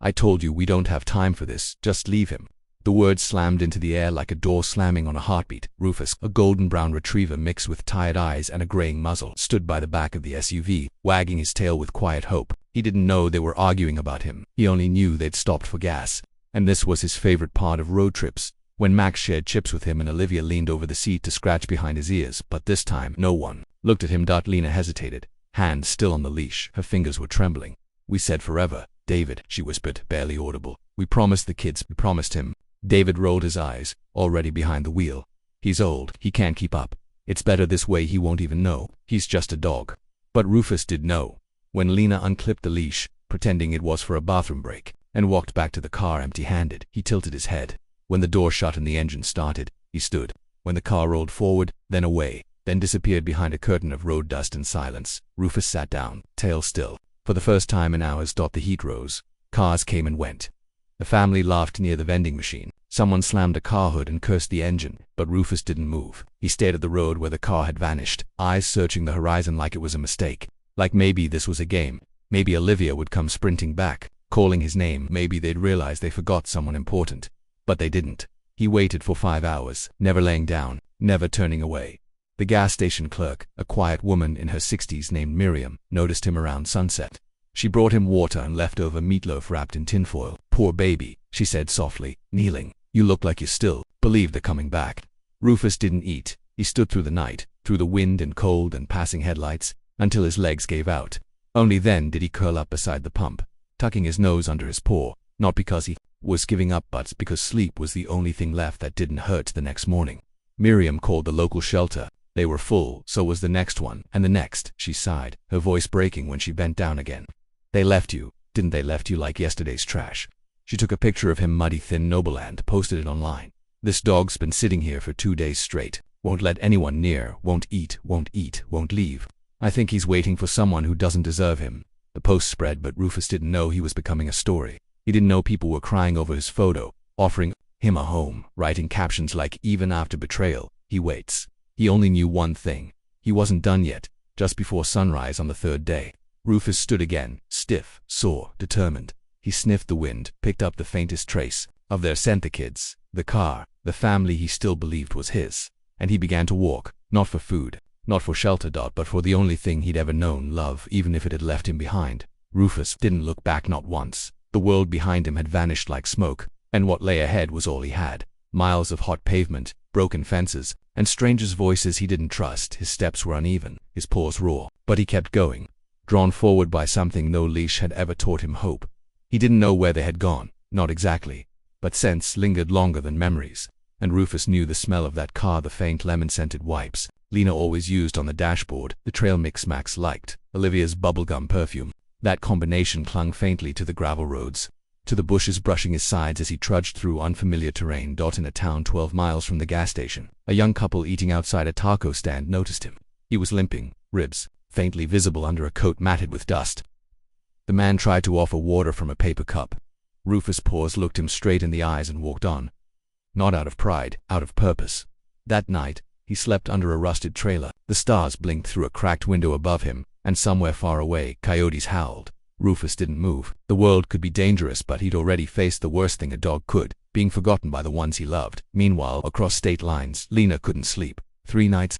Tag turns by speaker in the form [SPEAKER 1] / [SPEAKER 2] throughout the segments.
[SPEAKER 1] I told you we don't have time for this, just leave him. The words slammed into the air like a door slamming on a heartbeat. Rufus, a golden brown retriever mixed with tired eyes and a graying muzzle, stood by the back of the SUV, wagging his tail with quiet hope. He didn't know they were arguing about him. He only knew they'd stopped for gas. And this was his favorite part of road trips, when Max shared chips with him and Olivia leaned over the seat to scratch behind his ears. But this time, no one looked at him. Lena hesitated, hand still on the leash. Her fingers were trembling. We said forever, David, she whispered, barely audible. We promised the kids, we promised him. David rolled his eyes, already behind the wheel. He's old, he can't keep up. It's better this way, he won't even know. He's just a dog. But Rufus did know. When Lena unclipped the leash, pretending it was for a bathroom break, and walked back to the car empty-handed, he tilted his head. When the door shut and the engine started, he stood. When the car rolled forward, then away, then disappeared behind a curtain of road dust and silence, Rufus sat down, tail still. For the first time in hours, the heat rose. Cars came and went. The family laughed near the vending machine. Someone slammed a car hood and cursed the engine, but Rufus didn't move. He stared at the road where the car had vanished, eyes searching the horizon like it was a mistake. Like maybe this was a game. Maybe Olivia would come sprinting back, calling his name. Maybe they'd realize they forgot someone important. But they didn't. He waited for 5 hours, never laying down, never turning away. The gas station clerk, a quiet woman in her 60s named Miriam, noticed him around sunset. She brought him water and leftover meatloaf wrapped in tinfoil. Poor baby, she said softly, kneeling. You look like you still believe they're coming back. Rufus didn't eat. He stood through the night, through the wind and cold and passing headlights, until his legs gave out. Only then did he curl up beside the pump, tucking his nose under his paw, not because he was giving up but because sleep was the only thing left that didn't hurt the next morning. Miriam called the local shelter. They were full, so was the next one, and the next, she sighed, her voice breaking when she bent down again. They left you, didn't they? Left you like yesterday's trash. She took a picture of him, muddy, thin, noble, and posted it online. This dog's been sitting here for 2 days straight. Won't let anyone near, won't eat, won't leave. I think he's waiting for someone who doesn't deserve him. The post spread, but Rufus didn't know he was becoming a story. He didn't know people were crying over his photo, offering him a home, writing captions like, even after betrayal, he waits. He only knew one thing. He wasn't done yet. Just before sunrise on the 3rd day, Rufus stood again, stiff, sore, determined. He sniffed the wind, picked up the faintest trace of their scent, the kids, the car, the family he still believed was his. And he began to walk, not for food, not for shelter, but for the only thing he'd ever known, love, even if it had left him behind. Rufus didn't look back, not once. The world behind him had vanished like smoke, and what lay ahead was all he had. Miles of hot pavement, broken fences, and strangers' voices he didn't trust. His steps were uneven, his paws raw, but he kept going, drawn forward by something no leash had ever taught him, hope. He didn't know where they had gone, not exactly, but scents lingered longer than memories, and Rufus knew the smell of that car, the faint lemon-scented wipes Lena always used on the dashboard, the trail mix Max liked, Olivia's bubblegum perfume. That combination clung faintly to the gravel roads, to the bushes brushing his sides as he trudged through unfamiliar terrain. In a town 12 miles from the gas station, a young couple eating outside a taco stand noticed him. He was limping, ribs faintly visible under a coat matted with dust. The man tried to offer water from a paper cup. Rufus paused, looked him straight in the eyes and walked on. Not out of pride, out of purpose. That night, he slept under a rusted trailer. The stars blinked through a cracked window above him, and somewhere far away, coyotes howled. Rufus didn't move. The world could be dangerous, but he'd already faced the worst thing a dog could, being forgotten by the ones he loved. Meanwhile, across state lines, Lena couldn't sleep. 3 nights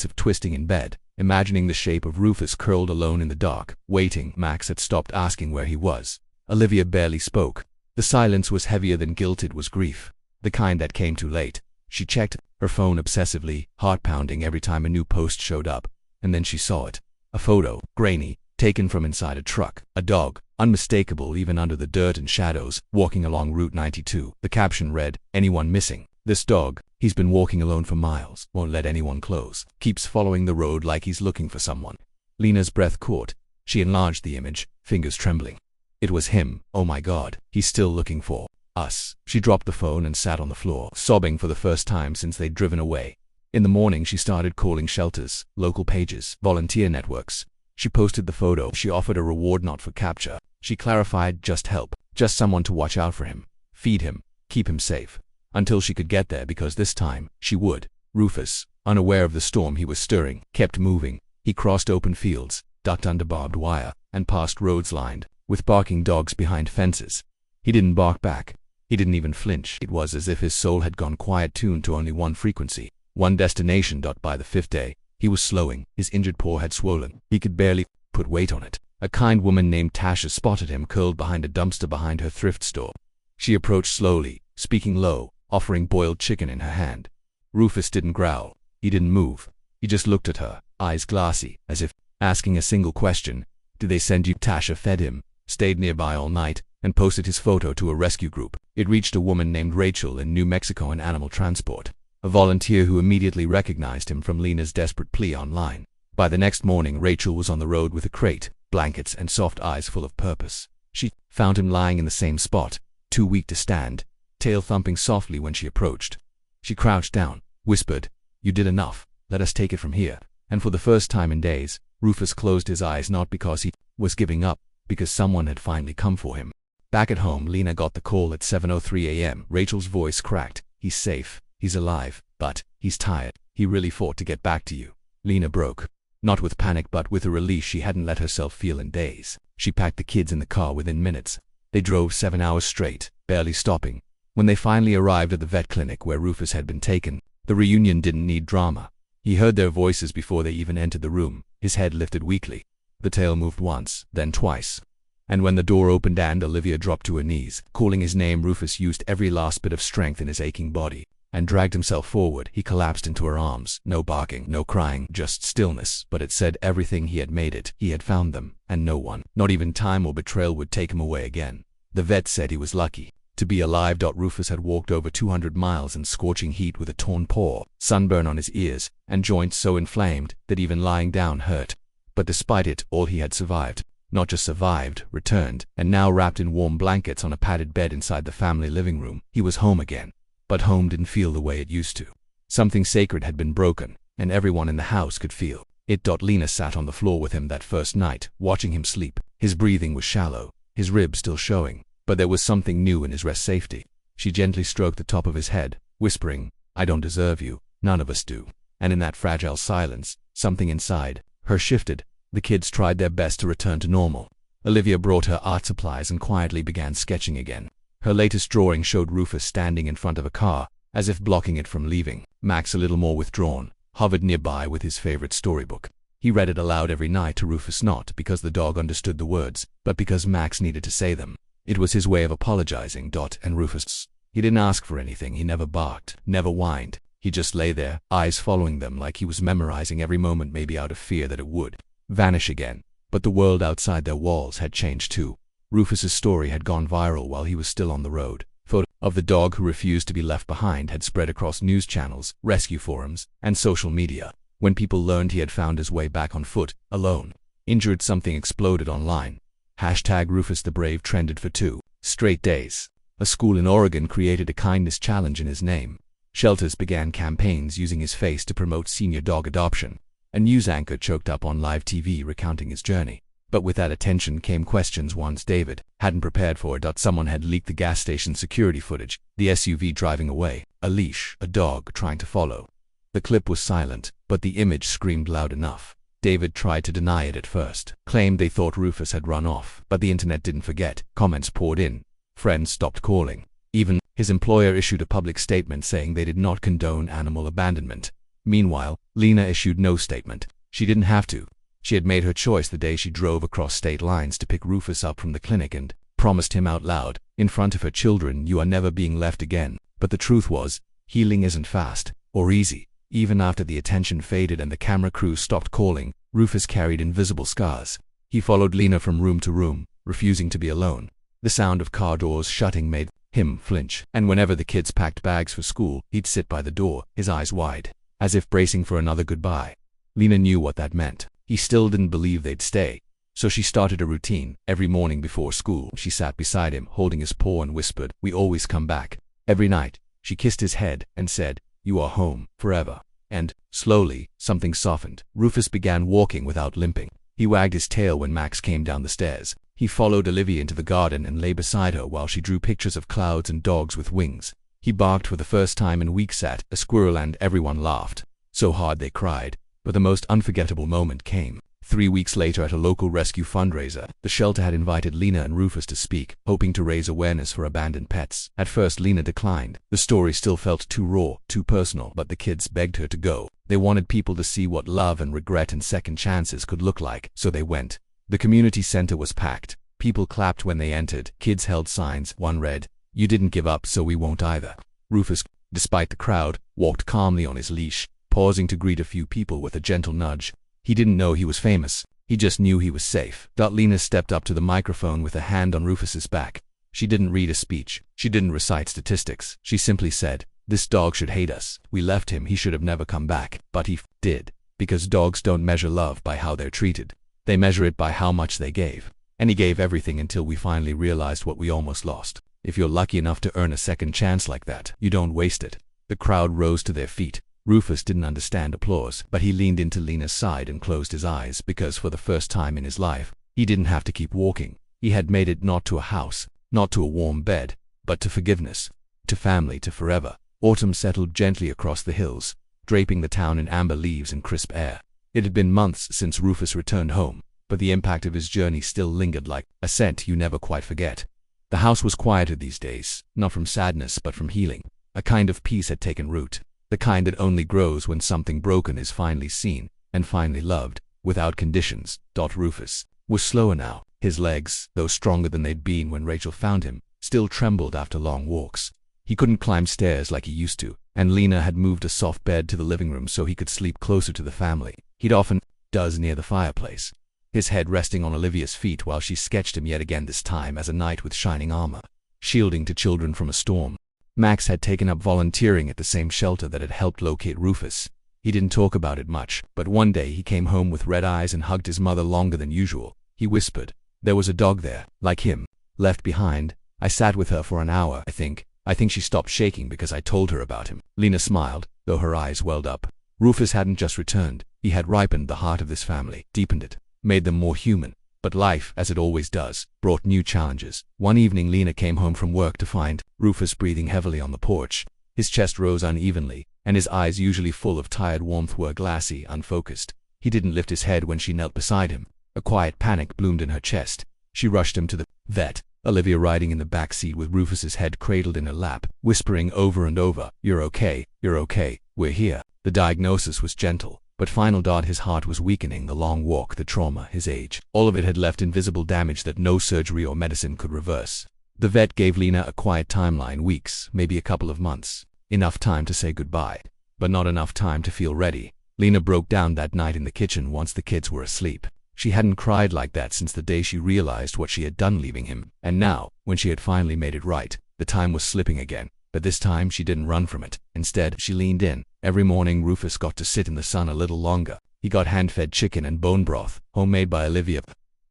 [SPEAKER 1] of twisting in bed, imagining the shape of Rufus curled alone in the dark, waiting. Max had stopped asking where he was. Olivia barely spoke. The silence was heavier than guilt. It was grief, the kind that came too late. She checked her phone obsessively, heart pounding every time a new post showed up, and then she saw it. A photo, grainy, taken from inside a truck. A dog, unmistakable even under the dirt and shadows, walking along Route 92. The caption read, "Anyone missing? This dog, he's been walking alone for miles, won't let anyone close, keeps following the road like he's looking for someone." Lena's breath caught. She enlarged the image, fingers trembling. It was him. Oh my God, he's still looking for us. She dropped the phone and sat on the floor, sobbing for the first time since they'd driven away. In the morning, she started calling shelters, local pages, volunteer networks. She posted the photo. She offered a reward, not for capture. She clarified, just help, just someone to watch out for him, feed him, keep him safe, until she could get there, because this time, she would. Rufus, unaware of the storm he was stirring, kept moving. He crossed open fields, ducked under barbed wire, and past roads lined with barking dogs behind fences. He didn't bark back. He didn't even flinch. It was as if his soul had gone quiet, tuned to only one frequency, one destination. By the 5th day, he was slowing. His injured paw had swollen. He could barely put weight on it. A kind woman named Tasha spotted him curled behind a dumpster behind her thrift store. She approached slowly, speaking low, offering boiled chicken in her hand. Rufus didn't growl. He didn't move. He just looked at her, eyes glassy, as if asking a single question. Did they send you? Tasha fed him, stayed nearby all night, and posted his photo to a rescue group. It reached a woman named Rachel in New Mexico in animal transport, a volunteer who immediately recognized him from Lena's desperate plea online. By the next morning, Rachel was on the road with a crate, blankets, and soft eyes full of purpose. She found him lying in the same spot, too weak to stand, tail thumping softly when she approached. She crouched down, whispered, "You did enough. Let us take it from here." And for the first time in days, Rufus closed his eyes, not because he was giving up, because someone had finally come for him. Back at home, Lena got the call at 7:03 a.m. Rachel's voice cracked. "He's safe. He's alive. But he's tired. He really fought to get back to you." Lena broke. Not with panic, but with a release she hadn't let herself feel in days. She packed the kids in the car within minutes. They drove 7 hours straight, barely stopping. When they finally arrived at the vet clinic where Rufus had been taken, the reunion didn't need drama. He heard their voices before they even entered the room. His head lifted weakly. The tail moved once, then twice. And when the door opened and Olivia dropped to her knees, calling his name, Rufus used every last bit of strength in his aching body and dragged himself forward. He collapsed into her arms. No barking, no crying, just stillness. But it said everything. He had made it. He had found them, and no one, not even time or betrayal, would take him away again. The vet said he was lucky to be alive. Rufus had walked over 200 miles in scorching heat with a torn paw, sunburn on his ears, and joints so inflamed that even lying down hurt. But despite it all, he had survived. Not just survived, returned, and now wrapped in warm blankets on a padded bed inside the family living room. He was home again. But home didn't feel the way it used to. Something sacred had been broken, and everyone in the house could feel it. Lena sat on the floor with him that first night, watching him sleep. His breathing was shallow, his ribs still showing, but there was something new in his rest safety. She gently stroked the top of his head, whispering, "I don't deserve you. None of us do." And in that fragile silence, something inside her shifted. The kids tried their best to return to normal. Olivia brought her art supplies and quietly began sketching again. Her latest drawing showed Rufus standing in front of a car, as if blocking it from leaving. Max, a little more withdrawn, hovered nearby with his favorite storybook. He read it aloud every night to Rufus, not because the dog understood the words, but because Max needed to say them. It was his way of apologizing. And Rufus, he didn't ask for anything. He never barked, never whined. He just lay there, eyes following them like he was memorizing every moment, maybe out of fear that it would vanish again. But the world outside their walls had changed too. Rufus's story had gone viral while he was still on the road. Photo of the dog who refused to be left behind had spread across news channels, rescue forums, and social media. When people learned he had found his way back on foot, alone, injured, something exploded online. #Rufus the Brave trended for 2 straight days. A school in Oregon created a kindness challenge in his name. Shelters began campaigns using his face to promote senior dog adoption. A news anchor choked up on live TV recounting his journey. But with that attention came questions ones David hadn't prepared for. Someone had leaked the gas station security footage, the SUV driving away, a leash, a dog trying to follow. The clip was silent, but the image screamed loud enough. David tried to deny it at first, claimed they thought Rufus had run off, but the internet didn't forget. Comments poured in. Friends stopped calling. Even his employer issued a public statement saying they did not condone animal abandonment. Meanwhile, Lena issued no statement. She didn't have to. She had made her choice the day she drove across state lines to pick Rufus up from the clinic and promised him out loud, in front of her children, "You are never being left again." But the truth was, healing isn't fast or easy. Even after the attention faded and the camera crew stopped calling, Rufus carried invisible scars. He followed Lena from room to room, refusing to be alone. The sound of car doors shutting made him flinch, and whenever the kids packed bags for school, he'd sit by the door, his eyes wide, as if bracing for another goodbye. Lena knew what that meant. He still didn't believe they'd stay. So she started a routine. Every morning before school, she sat beside him, holding his paw, and whispered, "We always come back." Every night, she kissed his head and said, "You are home, forever." And, slowly, something softened. Rufus began walking without limping. He wagged his tail when Max came down the stairs. He followed Olivia into the garden and lay beside her while she drew pictures of clouds and dogs with wings. He barked for the first time in weeks at a squirrel and everyone laughed. So hard they cried. But the most unforgettable moment came. 3 weeks later, at a local rescue fundraiser, the shelter had invited Lena and Rufus to speak, hoping to raise awareness for abandoned pets. At first, Lena declined. The story still felt too raw, too personal, but the kids begged her to go. They wanted people to see what love and regret and second chances could look like, so they went. The community center was packed. People clapped when they entered. Kids held signs. One read, "You didn't give up, so we won't either." Rufus, despite the crowd, walked calmly on his leash, pausing to greet a few people with a gentle nudge. He didn't know he was famous. He just knew he was safe. Lena stepped up to the microphone with a hand on Rufus's back. She didn't read a speech. She didn't recite statistics. She simply said, "This dog should hate us. We left him. He should have never come back. But he did. Because dogs don't measure love by how they're treated. They measure it by how much they gave. And he gave everything until we finally realized what we almost lost. If you're lucky enough to earn a second chance like that, you don't waste it." The crowd rose to their feet. Rufus didn't understand applause, but he leaned into Lena's side and closed his eyes because for the first time in his life, he didn't have to keep walking. He had made it not to a house, not to a warm bed, but to forgiveness, to family, to forever. Autumn settled gently across the hills, draping the town in amber leaves and crisp air. It had been months since Rufus returned home, but the impact of his journey still lingered like a scent you never quite forget. The house was quieter these days, not from sadness but from healing. A kind of peace had taken root. The kind that only grows when something broken is finally seen and finally loved, without conditions. Rufus was slower now. His legs, though stronger than they'd been when Rachel found him, still trembled after long walks. He couldn't climb stairs like he used to, and Lena had moved a soft bed to the living room so he could sleep closer to the family. He'd often does near the fireplace, his head resting on Olivia's feet while she sketched him yet again, this time as a knight with shining armor, shielding to children from a storm. Max had taken up volunteering at the same shelter that had helped locate Rufus. He didn't talk about it much, but one day he came home with red eyes and hugged his mother longer than usual. He whispered, "There was a dog there, like him, left behind. I sat with her for an hour, I think she stopped shaking because I told her about him." Lena smiled, though her eyes welled up. Rufus hadn't just returned. He had ripened the heart of this family, deepened it, made them more human. But life, as it always does, brought new challenges. One evening Lena came home from work to find Rufus breathing heavily on the porch. His chest rose unevenly, and his eyes, usually full of tired warmth, were glassy, unfocused. He didn't lift his head when she knelt beside him. A quiet panic bloomed in her chest. She rushed him to the vet, Olivia riding in the back seat with Rufus's head cradled in her lap, whispering over and over, "You're okay, we're here." The diagnosis was gentle, but final. His heart was weakening. The long walk, the trauma, his age, all of it had left invisible damage that no surgery or medicine could reverse. The vet gave Lena a quiet timeline, weeks, maybe a couple of months. Enough time to say goodbye, but not enough time to feel ready. Lena broke down that night in the kitchen once the kids were asleep. She hadn't cried like that since the day she realized what she had done leaving him. And now, when she had finally made it right, the time was slipping again. But this time she didn't run from it. Instead, she leaned in. Every morning Rufus got to sit in the sun a little longer. He got hand-fed chicken and bone broth, homemade by Olivia.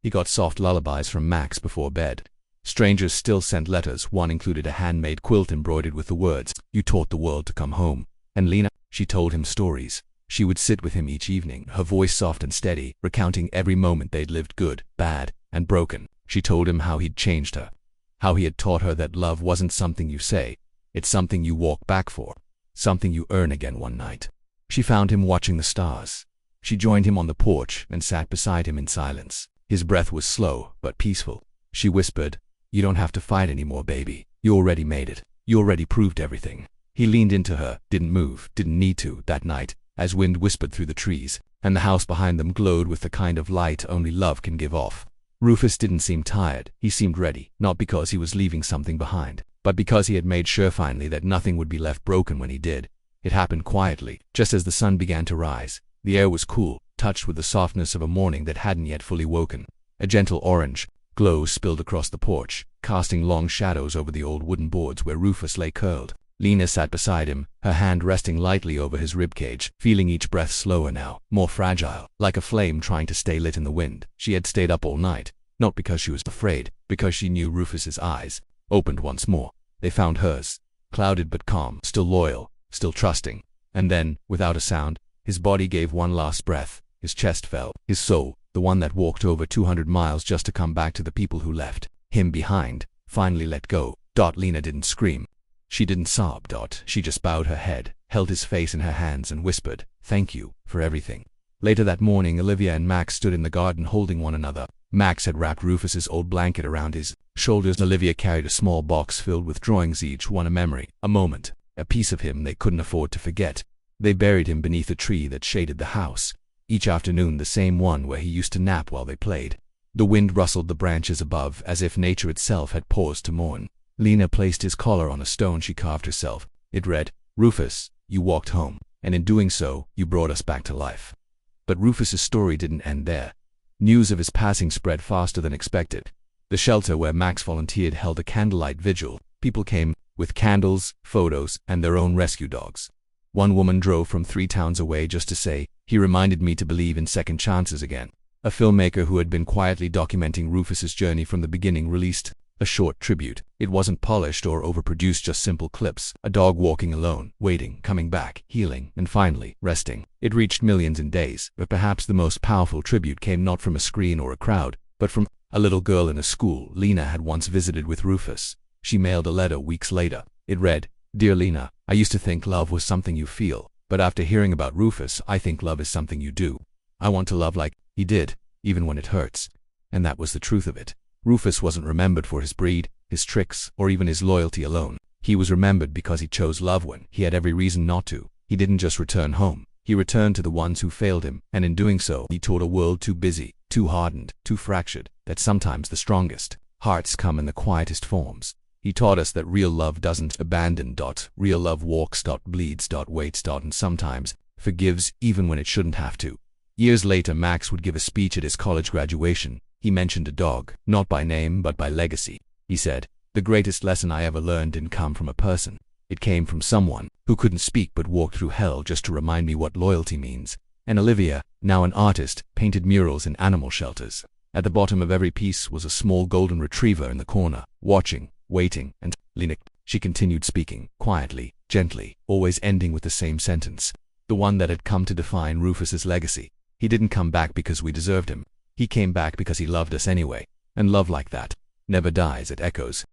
[SPEAKER 1] He got soft lullabies from Max before bed. Strangers still sent letters. One included a handmade quilt embroidered with the words, "You taught the world to come home." And Lena, she told him stories. She would sit with him each evening, her voice soft and steady, recounting every moment they'd lived, good, bad, and broken. She told him how he'd changed her, how he had taught her that love wasn't something you say, it's something you walk back for, something you earn again one night. She found him watching the stars. She joined him on the porch and sat beside him in silence. His breath was slow but peaceful. She whispered, "You don't have to fight anymore, baby. You already made it. You already proved everything." He leaned into her, didn't move, didn't need to, that night, as wind whispered through the trees, and the house behind them glowed with the kind of light only love can give off. Rufus didn't seem tired. He seemed ready, not because he was leaving something behind, but because he had made sure finally that nothing would be left broken when he did. It happened quietly, just as the sun began to rise. The air was cool, touched with the softness of a morning that hadn't yet fully woken. A gentle orange glow spilled across the porch, casting long shadows over the old wooden boards where Rufus lay curled. Lena sat beside him, her hand resting lightly over his ribcage, feeling each breath slower now, more fragile, like a flame trying to stay lit in the wind. She had stayed up all night, not because she was afraid, because she knew Rufus's eyes opened once more. They found hers, clouded but calm, still loyal, still trusting. And then, without a sound, his body gave one last breath. His chest fell. His soul, the one that walked over 200 miles just to come back to the people who left him behind, finally let go. Lena didn't scream. She didn't sob. She just bowed her head, held his face in her hands and whispered, "Thank you for everything." Later that morning, Olivia and Max stood in the garden holding one another. Max had wrapped Rufus's old blanket around his shoulders. Olivia carried a small box filled with drawings, each one a memory, a moment, a piece of him they couldn't afford to forget. They buried him beneath a tree that shaded the house. Each afternoon, the same one where he used to nap while they played. The wind rustled the branches above, as if nature itself had paused to mourn. Lena placed his collar on a stone she carved herself. It read, "Rufus, you walked home, and in doing so, you brought us back to life." But Rufus's story didn't end there. News of his passing spread faster than expected. The shelter where Max volunteered held a candlelight vigil. People came with candles, photos, and their own rescue dogs. One woman drove from 3 towns away just to say, "He reminded me to believe in second chances again." A filmmaker who had been quietly documenting Rufus's journey from the beginning released a short tribute. It wasn't polished or overproduced, just simple clips. A dog walking alone, waiting, coming back, healing, and finally, resting. It reached millions in days, but perhaps the most powerful tribute came not from a screen or a crowd, but from a little girl in a school Lena had once visited with Rufus. She mailed a letter weeks later. It read, "Dear Lena, I used to think love was something you feel, but after hearing about Rufus, I think love is something you do. I want to love like he did, even when it hurts." And that was the truth of it. Rufus wasn't remembered for his breed, his tricks, or even his loyalty alone. He was remembered because he chose love when he had every reason not to. He didn't just return home. He returned to the ones who failed him, and in doing so, he taught a world too busy, too hardened, too fractured, that sometimes the strongest hearts come in the quietest forms. He taught us that real love doesn't abandon. Real love walks. Bleeds. Waits. And sometimes forgives even when it shouldn't have to. Years later, Max would give a speech at his college graduation. He mentioned a dog, not by name but by legacy. He said, "The greatest lesson I ever learned didn't come from a person. It came from someone who couldn't speak but walked through hell just to remind me what loyalty means." And Olivia, now an artist, painted murals in animal shelters. At the bottom of every piece was a small golden retriever in the corner, watching, waiting, and Lena. She continued speaking, quietly, gently, always ending with the same sentence. The one that had come to define Rufus's legacy. He didn't come back because we deserved him. He came back because he loved us anyway. And love like that never dies, it echoes.